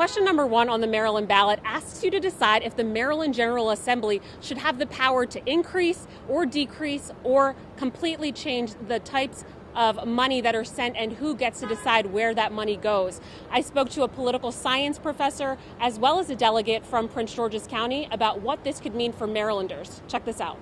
Question number 1 on the Maryland ballot asks you to decide if the Maryland General Assembly should have the power to increase or decrease or completely change the types of money that are sent and who gets to decide where that money goes. I spoke to a political science professor as well as a delegate from Prince George's County about what this could mean for Marylanders. Check this out.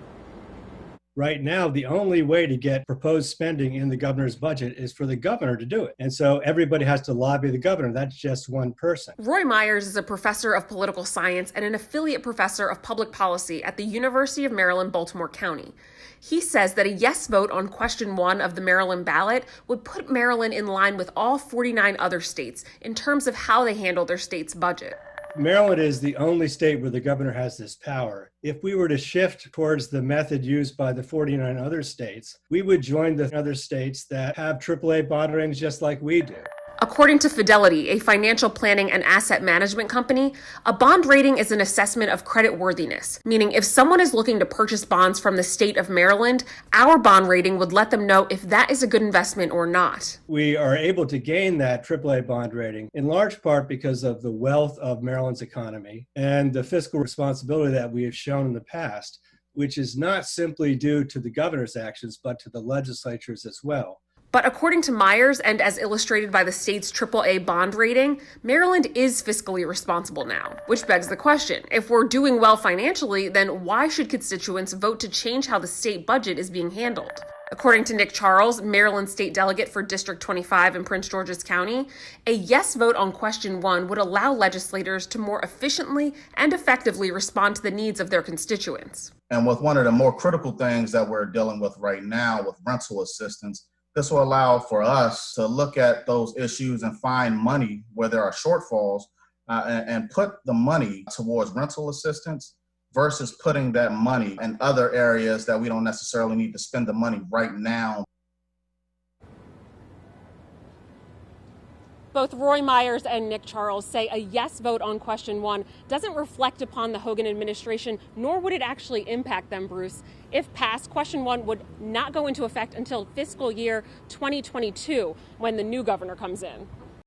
Right now, the only way to get proposed spending in the governor's budget is for the governor to do it. And so everybody has to lobby the governor. That's just one person. Roy Myers is a professor of political science and an affiliate professor of public policy at the University of Maryland, Baltimore County. He says that a yes vote on question 1 of the Maryland ballot would put Maryland in line with all 49 other states in terms of how they handle their state's budget. Maryland is the only state where the governor has this power. If we were to shift towards the method used by the 49 other states, we would join the other states that have AAA bond ratings just like we do. According to Fidelity, a financial planning and asset management company, a bond rating is an assessment of creditworthiness, meaning if someone is looking to purchase bonds from the state of Maryland, our bond rating would let them know if that is a good investment or not. We are able to gain that AAA bond rating in large part because of the wealth of Maryland's economy and the fiscal responsibility that we have shown in the past, which is not simply due to the governor's actions, but to the legislatures as well. But according to Myers, and as illustrated by the state's AAA bond rating, Maryland is fiscally responsible now. Which begs the question, if we're doing well financially, then why should constituents vote to change how the state budget is being handled? According to Nick Charles, Maryland state delegate for District 25 in Prince George's County, a yes vote on question 1 would allow legislators to more efficiently and effectively respond to the needs of their constituents. And with one of the more critical things that we're dealing with right now with rental assistance, this will allow for us to look at those issues and find money where there are shortfalls and put the money towards rental assistance versus putting that money in other areas that we don't necessarily need to spend the money right now. Both Roy Myers and Nick Charles say a yes vote on question 1 doesn't reflect upon the Hogan administration, nor would it actually impact them, Bruce. If passed, question 1 would not go into effect until fiscal year 2022, when the new governor comes in.